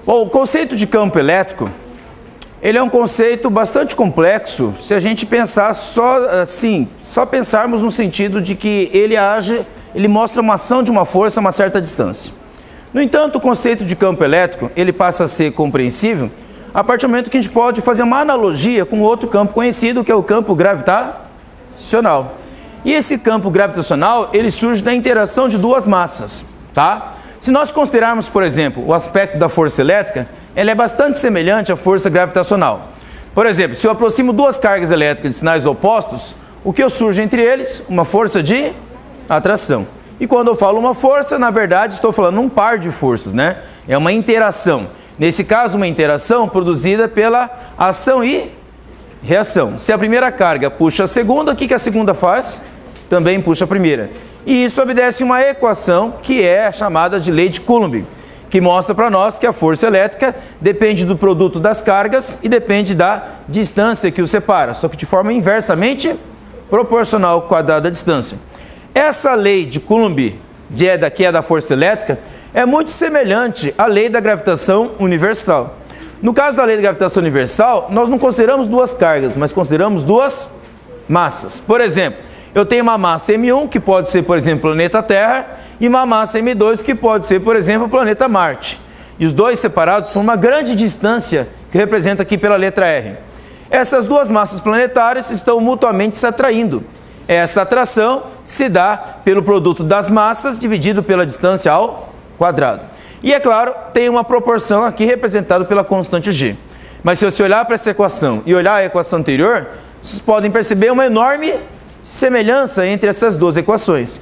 Bom, o conceito de campo elétrico, ele é um conceito bastante complexo se a gente pensar só pensarmos no sentido de que ele mostra uma ação de uma força a uma certa distância. No entanto, o conceito de campo elétrico, ele passa a ser compreensível a partir do momento que a gente pode fazer uma analogia com outro campo conhecido, que é o campo gravitacional. E esse campo gravitacional, ele surge da interação de duas massas, tá? Se nós considerarmos, por exemplo, o aspecto da força elétrica, ela é bastante semelhante à força gravitacional. Por exemplo, se eu aproximo duas cargas elétricas de sinais opostos, o que surge entre eles? Uma força de atração. E quando eu falo uma força, na verdade, estou falando um par de forças, né? É uma interação. Nesse caso, uma interação produzida pela ação e reação. Se a primeira carga puxa a segunda, o que a segunda faz? Também puxa a primeira. E isso obedece uma equação que é chamada de lei de Coulomb, que mostra para nós que a força elétrica depende do produto das cargas e depende da distância que os separa, só que de forma inversamente proporcional ao quadrado da distância. Essa lei de Coulomb, que é da força elétrica, é muito semelhante à lei da gravitação universal. No caso da lei da gravitação universal, nós não consideramos duas cargas, mas consideramos duas massas. Por exemplo, eu tenho uma massa M1, que pode ser, por exemplo, o planeta Terra, e uma massa M2, que pode ser, por exemplo, o planeta Marte. E os dois separados por uma grande distância, que representa aqui pela letra R. Essas duas massas planetárias estão mutuamente se atraindo. Essa atração se dá pelo produto das massas dividido pela distância ao quadrado. E, é claro, tem uma proporção aqui representada pela constante G. Mas se você olhar para essa equação e olhar a equação anterior, vocês podem perceber uma enorme semelhança entre essas duas equações.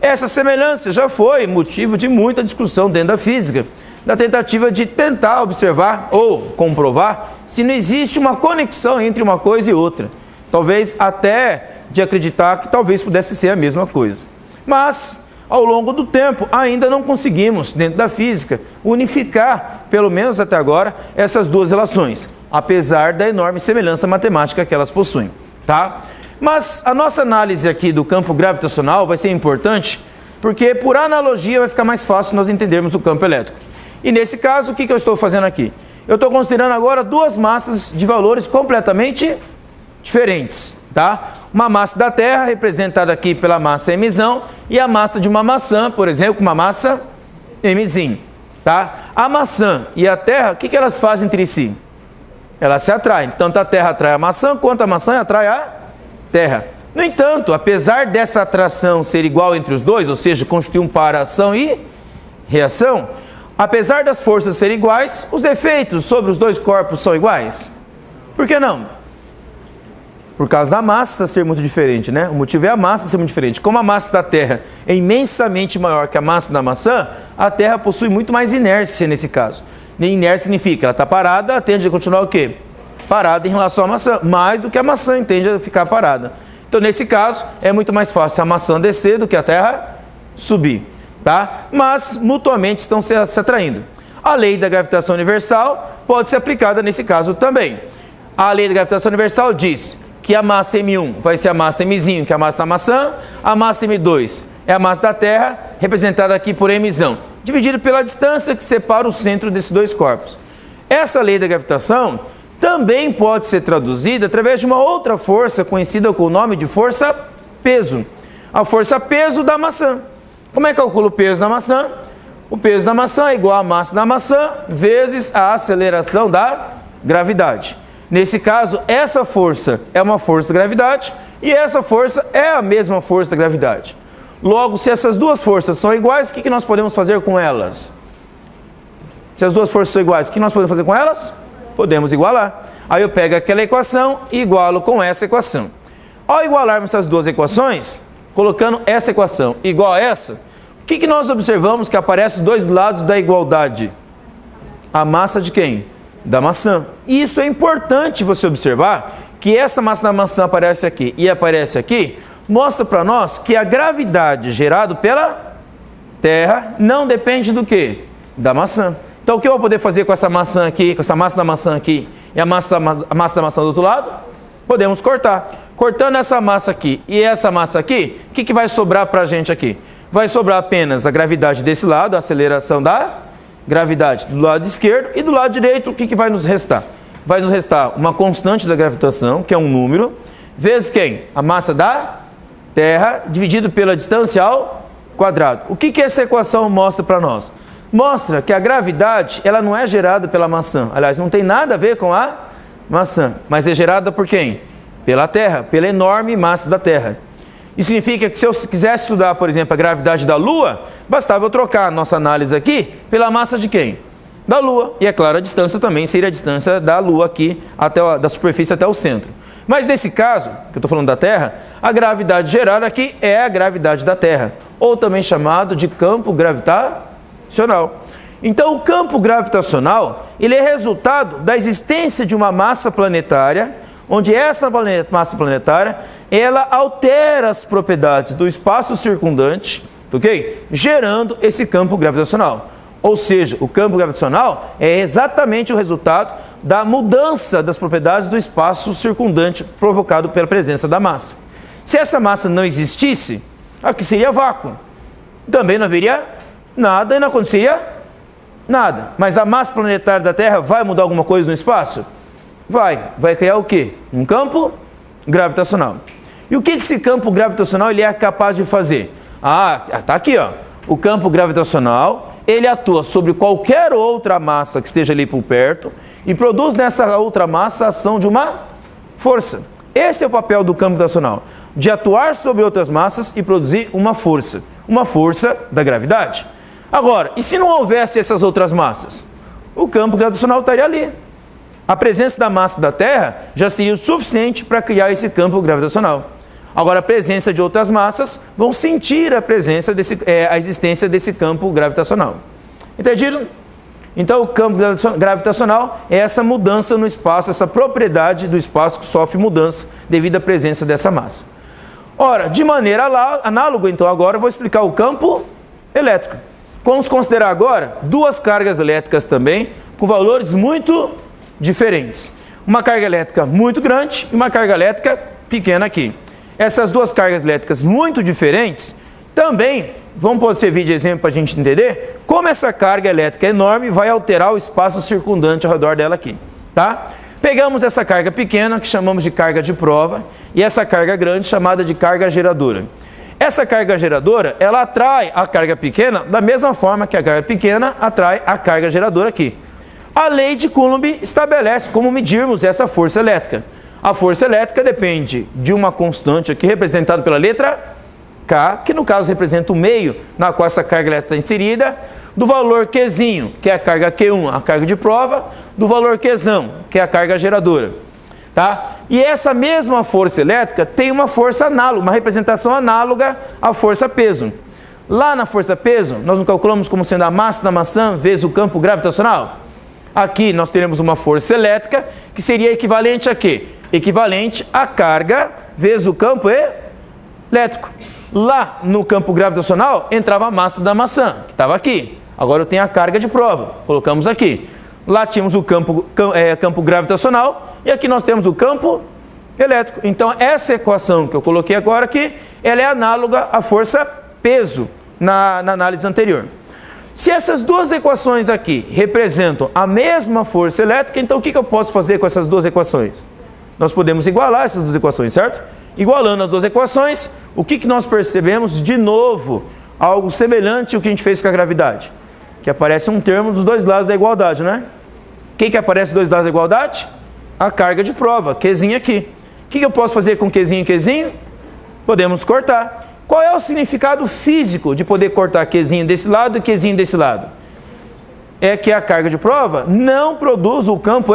Essa semelhança já foi motivo de muita discussão dentro da física, da tentativa de tentar observar ou comprovar se não existe uma conexão entre uma coisa e outra. Talvez até de acreditar que talvez pudesse ser a mesma coisa. Mas, ao longo do tempo, ainda não conseguimos, dentro da física, unificar, pelo menos até agora, essas duas relações, apesar da enorme semelhança matemática que elas possuem, tá? Mas a nossa análise aqui do campo gravitacional vai ser importante, porque por analogia vai ficar mais fácil nós entendermos o campo elétrico. E nesse caso, o que eu estou fazendo aqui? Eu estou considerando agora duas massas de valores completamente diferentes, tá? Uma massa da Terra, representada aqui pela massa Mzão, e a massa de uma maçã, por exemplo, uma massa Mzinho, tá? A maçã e a Terra, o que elas fazem entre si? Elas se atraem. Tanto a Terra atrai a maçã, quanto a maçã atrai a Terra. No entanto, apesar dessa atração ser igual entre os dois, ou seja, constituir um par ação e reação, apesar das forças serem iguais, os efeitos sobre os dois corpos são iguais. Por que não? Por causa da massa ser muito diferente, né? O motivo é a massa ser muito diferente. Como a massa da Terra é imensamente maior que a massa da maçã, a Terra possui muito mais inércia nesse caso. Inércia significa que ela está parada, ela tende a continuar o quê? Parada em relação à maçã, mais do que a maçã tende a ficar parada. Então, nesse caso, é muito mais fácil a maçã descer do que a Terra subir, tá? Mas, mutuamente, estão se atraindo. A lei da gravitação universal pode ser aplicada nesse caso também. A lei da gravitação universal diz que a massa M1 vai ser a massa Mzinho, que é a massa da maçã, a massa M2 é a massa da Terra, representada aqui por Mzão, dividido pela distância que separa o centro desses dois corpos. Essa lei da gravitação também pode ser traduzida através de uma outra força conhecida com o nome de força-peso. A força-peso da maçã. Como é que eu calculo o peso da maçã? O peso da maçã é igual à massa da maçã vezes a aceleração da gravidade. Nesse caso, essa força é uma força da gravidade e essa força é a mesma força da gravidade. Logo, se essas duas forças são iguais, o que nós podemos fazer com elas? Se as duas forças são iguais, o que nós podemos fazer com elas? Podemos igualar. Aí eu pego aquela equação e igualo com essa equação. Ao igualarmos essas duas equações, colocando essa equação igual a essa, o que nós observamos que aparece os dois lados da igualdade? A massa de quem? Da maçã. E isso é importante você observar, que essa massa da maçã aparece aqui e aparece aqui, mostra para nós que a gravidade gerada pela Terra não depende do quê? Da maçã. Então o que eu vou poder fazer com essa maçã aqui, com essa massa da maçã aqui e a massa da maçã do outro lado? Podemos cortar. Cortando essa massa aqui e essa massa aqui, o que vai sobrar para a gente aqui? Vai sobrar apenas a gravidade desse lado, a aceleração da gravidade do lado esquerdo e do lado direito, o que vai nos restar? Vai nos restar uma constante da gravitação, que é um número, vezes quem? A massa da Terra, dividido pela distância ao quadrado. O que essa equação mostra para nós? Mostra que a gravidade, ela não é gerada pela maçã. Aliás, não tem nada a ver com a maçã, mas é gerada por quem? Pela Terra, pela enorme massa da Terra. Isso significa que se eu quisesse estudar, por exemplo, a gravidade da Lua, bastava eu trocar a nossa análise aqui pela massa de quem? Da Lua. E é claro, a distância também seria a distância da Lua aqui, da superfície até o centro. Mas nesse caso, que eu estou falando da Terra, a gravidade gerada aqui é a gravidade da Terra, ou também chamado de campo gravitacional. Então, o campo gravitacional, ele é resultado da existência de uma massa planetária, onde essa massa planetária, ela altera as propriedades do espaço circundante, ok? Gerando esse campo gravitacional. Ou seja, o campo gravitacional é exatamente o resultado da mudança das propriedades do espaço circundante provocado pela presença da massa. Se essa massa não existisse, aqui seria vácuo. Também não haveria nada e não aconteceria nada. Mas a massa planetária da Terra vai mudar alguma coisa no espaço? Vai criar o quê? Um campo gravitacional. E o que esse campo gravitacional ele é capaz de fazer? Tá aqui, ó. O campo gravitacional, ele atua sobre qualquer outra massa que esteja ali por perto e produz nessa outra massa a ação de uma força. Esse é o papel do campo gravitacional, de atuar sobre outras massas e produzir uma força da gravidade. Agora, e se não houvesse essas outras massas? O campo gravitacional estaria ali. A presença da massa da Terra já seria o suficiente para criar esse campo gravitacional. Agora, a presença de outras massas vão sentir a existência desse campo gravitacional. Entendido? Então, o campo gravitacional é essa mudança no espaço, essa propriedade do espaço que sofre mudança devido à presença dessa massa. Ora, de maneira análoga, então, agora eu vou explicar o campo elétrico. Vamos considerar agora duas cargas elétricas também, com valores muito diferentes. Uma carga elétrica muito grande e uma carga elétrica pequena aqui. Essas duas cargas elétricas muito diferentes também vamos servir de exemplo para a gente entender como essa carga elétrica enorme vai alterar o espaço circundante ao redor dela aqui, tá? Pegamos essa carga pequena, que chamamos de carga de prova, e essa carga grande, chamada de carga geradora. Essa carga geradora, ela atrai a carga pequena da mesma forma que a carga pequena atrai a carga geradora aqui. A lei de Coulomb estabelece como medirmos essa força elétrica. A força elétrica depende de uma constante aqui representada pela letra K, que no caso representa o meio na qual essa carga elétrica está inserida, do valor Qzinho, que é a carga Q1, a carga de prova, do valor Qzão, que é a carga geradora. Tá? E essa mesma força elétrica tem uma força análoga, uma representação análoga à força peso. Lá na força peso, nós não calculamos como sendo a massa da maçã vezes o campo gravitacional? Aqui nós teremos uma força elétrica que seria equivalente a quê? Equivalente à carga vezes o campo elétrico. Lá no campo gravitacional entrava a massa da maçã, que estava aqui. Agora eu tenho a carga de prova, colocamos aqui. Lá tínhamos o campo gravitacional e aqui nós temos o campo elétrico. Então essa equação que eu coloquei agora aqui, ela é análoga à força peso na análise anterior. Se essas duas equações aqui representam a mesma força elétrica, então o que eu posso fazer com essas duas equações? Nós podemos igualar essas duas equações, certo? Igualando as duas equações, o que nós percebemos? De novo, algo semelhante ao que a gente fez com a gravidade. Que aparece um termo dos dois lados da igualdade, né? O que aparece dos dois lados da igualdade? A carga de prova, Qzinho aqui. O que eu posso fazer com Qzinho e Qzinho? Podemos cortar. Qual é o significado físico de poder cortar Qzinho desse lado e Qzinho desse lado? É que a carga de prova não produz o campo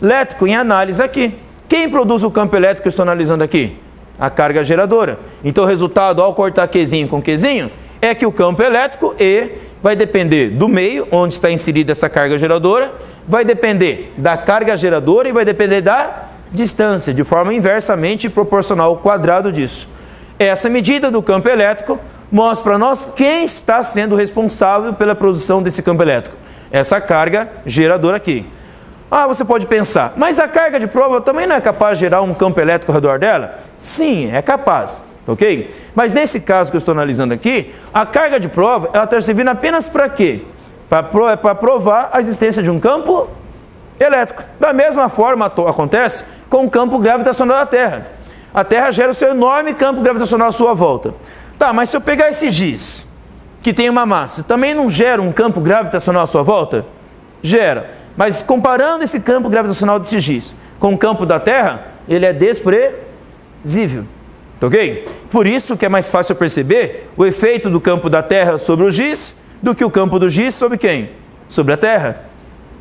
elétrico em análise aqui. Quem produz o campo elétrico que eu estou analisando aqui? A carga geradora. Então o resultado ao cortar Qzinho com Qzinho é que o campo elétrico vai depender do meio onde está inserida essa carga geradora, vai depender da carga geradora e vai depender da distância, de forma inversamente proporcional ao quadrado disso. Essa medida do campo elétrico mostra para nós quem está sendo responsável pela produção desse campo elétrico. Essa carga geradora aqui. Você pode pensar, mas a carga de prova também não é capaz de gerar um campo elétrico ao redor dela? Sim, é capaz, ok? Mas nesse caso que eu estou analisando aqui, a carga de prova, ela está servindo apenas para quê? para provar a existência de um campo elétrico. Da mesma forma acontece com o campo gravitacional da Terra. A Terra gera o seu enorme campo gravitacional à sua volta. Tá, mas se eu pegar esse giz, que tem uma massa, também não gera um campo gravitacional à sua volta? Gera. Mas comparando esse campo gravitacional desse giz com o campo da Terra, ele é desprezível. Tá ok? Por isso que é mais fácil perceber o efeito do campo da Terra sobre o giz do que o campo do giz sobre quem? Sobre a Terra.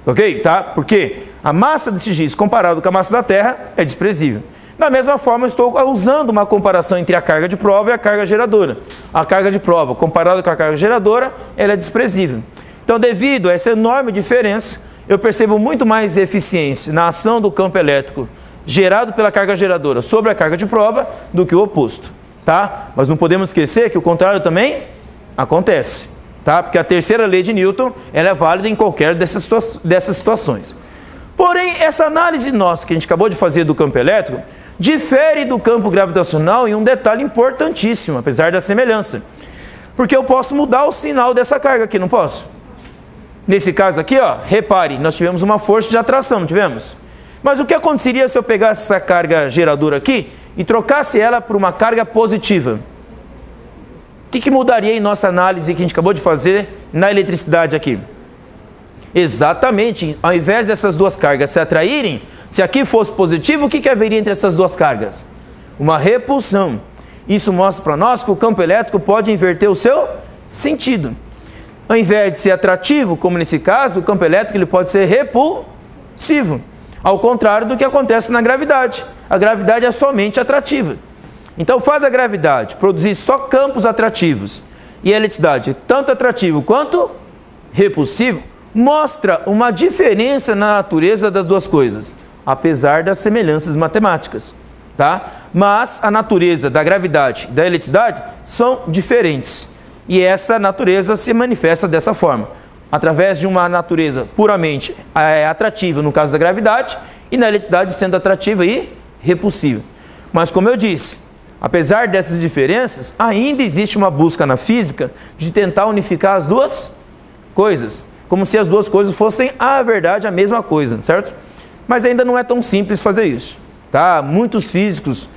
Ok? Tá? Porque a massa desse giz comparado com a massa da Terra é desprezível. Da mesma forma, eu estou usando uma comparação entre a carga de prova e a carga geradora. A carga de prova, comparada com a carga geradora, ela é desprezível. Então, devido a essa enorme diferença, eu percebo muito mais eficiência na ação do campo elétrico gerado pela carga geradora sobre a carga de prova do que o oposto. Tá? Mas não podemos esquecer que o contrário também acontece. Tá? Porque a terceira lei de Newton ela é válida em qualquer dessas situações. Porém, essa análise nossa que a gente acabou de fazer do campo elétrico difere do campo gravitacional em um detalhe importantíssimo, apesar da semelhança. Porque eu posso mudar o sinal dessa carga aqui, não posso? Nesse caso aqui, ó, repare, nós tivemos uma força de atração, não tivemos? Mas o que aconteceria se eu pegasse essa carga geradora aqui e trocasse ela por uma carga positiva? O que mudaria em nossa análise que a gente acabou de fazer na eletricidade aqui? Exatamente, ao invés dessas duas cargas se atraírem, se aqui fosse positivo, o que haveria entre essas duas cargas? Uma repulsão. Isso mostra para nós que o campo elétrico pode inverter o seu sentido. Ao invés de ser atrativo, como nesse caso, o campo elétrico ele pode ser repulsivo. Ao contrário do que acontece na gravidade. A gravidade é somente atrativa. Então, o fato da gravidade produzir só campos atrativos e a eletricidade tanto atrativo quanto repulsivo, mostra uma diferença na natureza das duas coisas, apesar das semelhanças matemáticas, tá? Mas a natureza da gravidade e da eletricidade são diferentes. E essa natureza se manifesta dessa forma, através de uma natureza puramente atrativa, no caso da gravidade, e na eletricidade sendo atrativa e repulsiva. Mas como eu disse, apesar dessas diferenças, ainda existe uma busca na física de tentar unificar as duas coisas, como se as duas coisas fossem, a verdade, a mesma coisa, certo? Mas ainda não é tão simples fazer isso, tá? Muitos físicos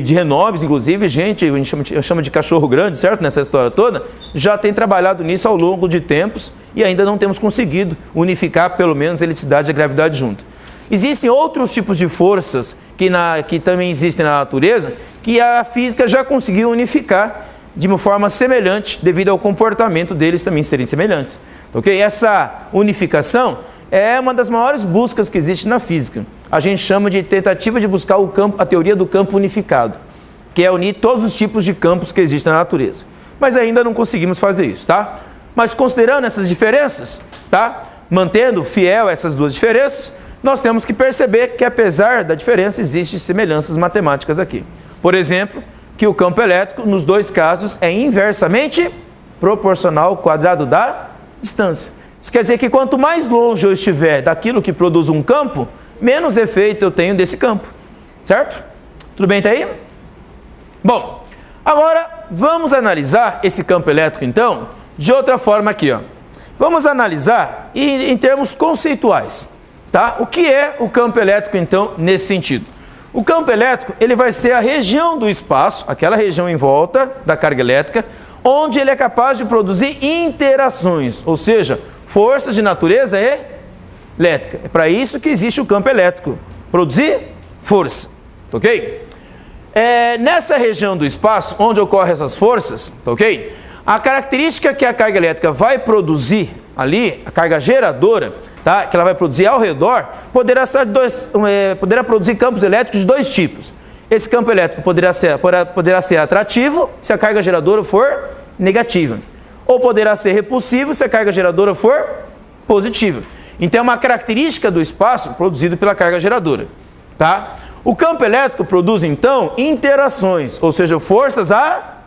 de renomes, inclusive, gente, a gente chama de cachorro grande, certo? Nessa história toda, já tem trabalhado nisso ao longo de tempos e ainda não temos conseguido unificar, pelo menos, a eletricidade e a gravidade junto. Existem outros tipos de forças que também existem na natureza que a física já conseguiu unificar de uma forma semelhante devido ao comportamento deles também serem semelhantes. Okay? Essa unificação é uma das maiores buscas que existe na física. A gente chama de tentativa de buscar a teoria do campo unificado, que é unir todos os tipos de campos que existem na natureza. Mas ainda não conseguimos fazer isso, tá? Mas considerando essas diferenças, tá? Mantendo fiel essas duas diferenças, nós temos que perceber que apesar da diferença, existem semelhanças matemáticas aqui. Por exemplo, que o campo elétrico, nos dois casos, é inversamente proporcional ao quadrado da distância. Isso quer dizer que quanto mais longe eu estiver daquilo que produz um campo, menos efeito eu tenho desse campo. Certo? Tudo bem até aí? Bom, agora vamos analisar esse campo elétrico, então, de outra forma aqui, ó. Vamos analisar em termos conceituais, tá? O que é o campo elétrico, então, nesse sentido? O campo elétrico, ele vai ser a região do espaço, aquela região em volta da carga elétrica, onde ele é capaz de produzir interações, ou seja, forças de natureza elétrica. É para isso que existe o campo elétrico, produzir força, ok? Nessa região do espaço, onde ocorrem essas forças, ok? A característica que a carga elétrica vai produzir ali, a carga geradora, tá? Que ela vai produzir ao redor, poderá produzir campos elétricos de dois tipos. Esse campo elétrico poderá ser atrativo se a carga geradora for negativa, ou poderá ser repulsivo se a carga geradora for positiva. Então é uma característica do espaço produzido pela carga geradora, tá? O campo elétrico produz então interações, ou seja, forças à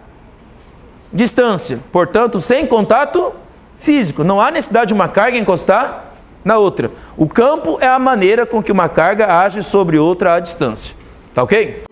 distância, portanto sem contato físico. Não há necessidade de uma carga encostar na outra. O campo é a maneira com que uma carga age sobre outra à distância, tá ok?